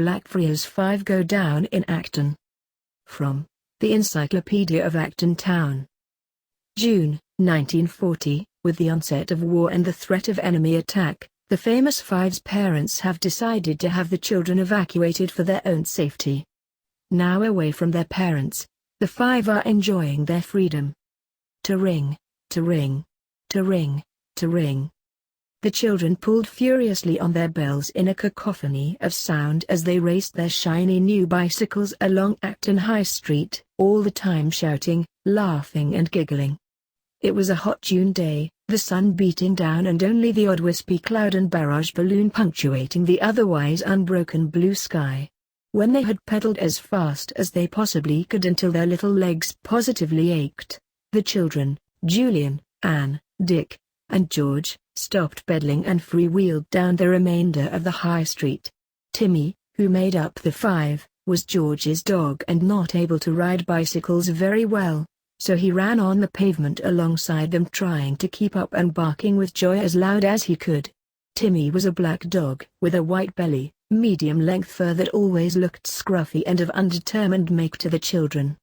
Blackfriars 5 go down in Acton. From the Encyclopedia of Acton Town. June, 1940, with the onset of war and the threat of enemy attack, the famous Five's parents have decided to have the children evacuated for their own safety. Now away from their parents, the Five are enjoying their freedom. To ring, to ring, to ring, to ring. The children pulled furiously on their bells in a cacophony of sound as they raced their shiny new bicycles along Acton High Street, all the time shouting, laughing and giggling. It was a hot June day, the sun beating down and only the odd wispy cloud and barrage balloon punctuating the otherwise unbroken blue sky. When they had pedaled as fast as they possibly could until their little legs positively ached, the children, Julian, Anne, Dick, and George, stopped pedaling and freewheeled down the remainder of the high street. Timmy, who made up the Five, was George's dog and not able to ride bicycles very well, so he ran on the pavement alongside them trying to keep up and barking with joy as loud as he could. Timmy was a black dog with a white belly, medium-length fur that always looked scruffy and of undetermined make to the children.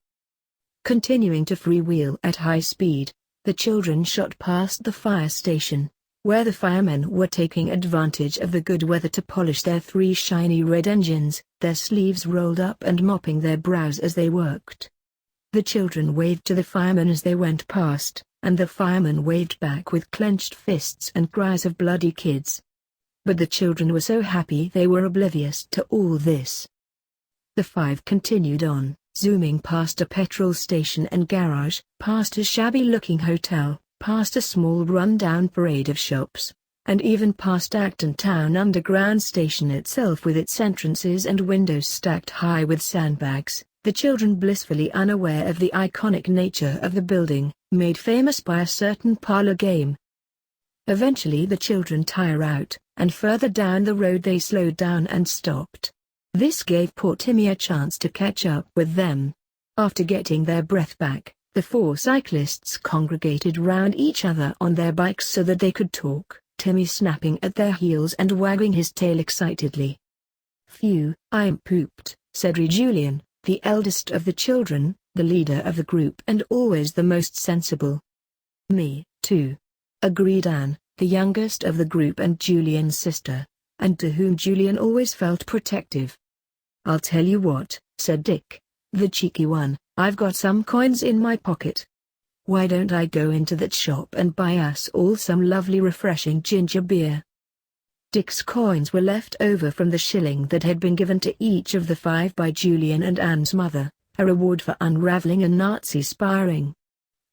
Continuing to freewheel at high speed, the children shot past the fire station, where the firemen were taking advantage of the good weather to polish their 3 shiny red engines, their sleeves rolled up and mopping their brows as they worked. The children waved to the firemen as they went past, and the firemen waved back with clenched fists and cries of bloody kids. But the children were so happy they were oblivious to all this. The Five continued on, zooming past a petrol station and garage, past a shabby-looking hotel, past a small run-down parade of shops, and even past Acton Town Underground Station itself with its entrances and windows stacked high with sandbags, the children blissfully unaware of the iconic nature of the building, made famous by a certain parlor game. Eventually the children tire out, and further down the road they slowed down and stopped. This gave poor Timmy a chance to catch up with them. After getting their breath back, the 4 cyclists congregated round each other on their bikes so that they could talk, Timmy snapping at their heels and wagging his tail excitedly. "Phew, I'm pooped," said Julian, the eldest of the children, the leader of the group and always the most sensible. "Me, too," agreed Anne, the youngest of the group and Julian's sister, and to whom Julian always felt protective. "I'll tell you what," said Dick, the cheeky one, "I've got some coins in my pocket. Why don't I go into that shop and buy us all some lovely refreshing ginger beer?" Dick's coins were left over from the shilling that had been given to each of the 5 by Julian and Anne's mother, a reward for unraveling a Nazi spy ring.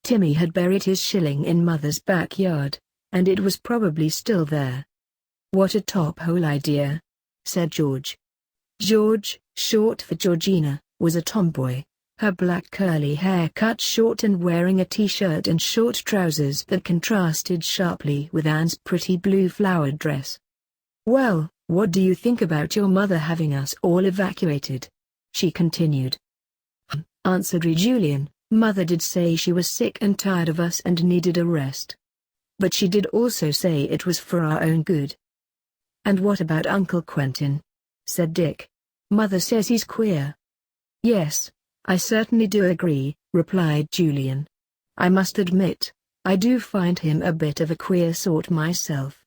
Timmy had buried his shilling in Mother's backyard, and it was probably still there. "What a top-hole idea," said George. George, short for Georgina, was a tomboy, her black curly hair cut short and wearing a t-shirt and short trousers that contrasted sharply with Anne's pretty blue flowered dress. "Well, what do you think about your mother having us all evacuated?" she continued. Answered Julian, "Mother did say she was sick and tired of us and needed a rest. But she did also say it was for our own good." "And what about Uncle Quentin?" said Dick. "Mother says he's queer." "Yes, I certainly do agree," replied Julian. "I must admit, I do find him a bit of a queer sort myself.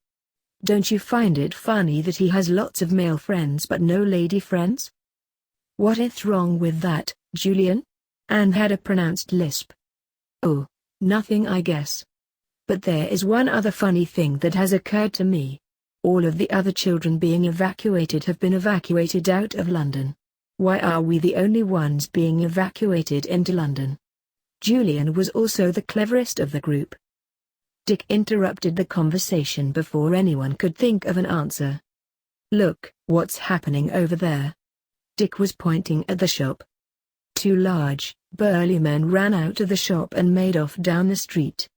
Don't you find it funny that he has lots of male friends but no lady friends?" "What is wrong with that, Julian?" Anne had a pronounced lisp. "Oh, nothing I guess. But there is one other funny thing that has occurred to me. All of the other children being evacuated have been evacuated out of London. Why are we the only ones being evacuated into London?" Julian was also the cleverest of the group. Dick interrupted the conversation before anyone could think of an answer. "Look, what's happening over there?" Dick was pointing at the shop. 2 large, burly men ran out of the shop and made off down the street.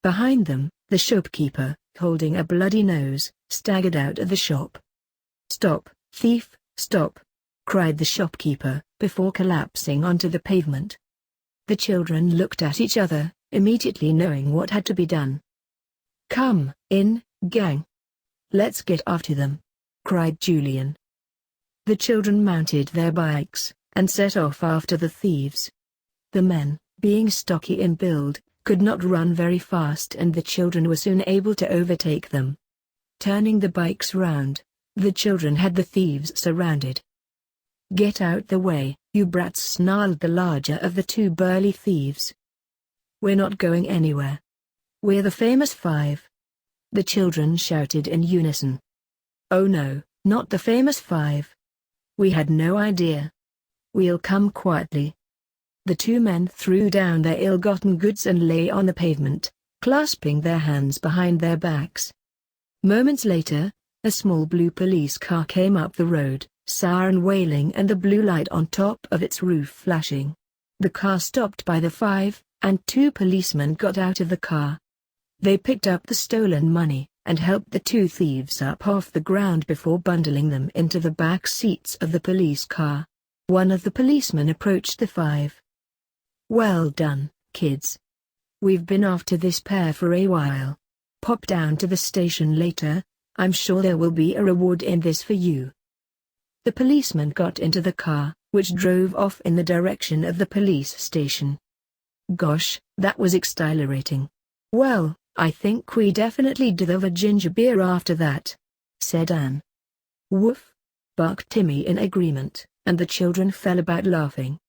Behind them, the shopkeeper, holding a bloody nose, staggered out of the shop. "Stop, thief, stop!" cried the shopkeeper, before collapsing onto the pavement. The children looked at each other, immediately knowing what had to be done. "Come in, gang. Let's get after them," cried Julian. The children mounted their bikes, and set off after the thieves. The men, being stocky in build, could not run very fast, and the children were soon able to overtake them. Turning the bikes round, the children had the thieves surrounded. "Get out the way, you brats," snarled the larger of the two burly thieves. "We're not going anywhere. We're the famous five," the children shouted in unison. "Oh no, not the famous five. We had no idea. We'll come quietly." The two men threw down their ill-gotten goods and lay on the pavement, clasping their hands behind their backs. Moments later, a small blue police car came up the road, siren wailing and the blue light on top of its roof flashing. The car stopped by the five, and two policemen got out of the car. They picked up the stolen money, and helped the two thieves up off the ground before bundling them into the back seats of the police car. One of the policemen approached the five. "Well done, kids. We've been after this pair for a while. Pop down to the station later, I'm sure there will be a reward in this for you." The policeman got into the car, which drove off in the direction of the police station. "Gosh, that was exhilarating. Well, I think we definitely deserve a ginger beer after that," said Anne. "Woof!" barked Timmy in agreement, and the children fell about laughing.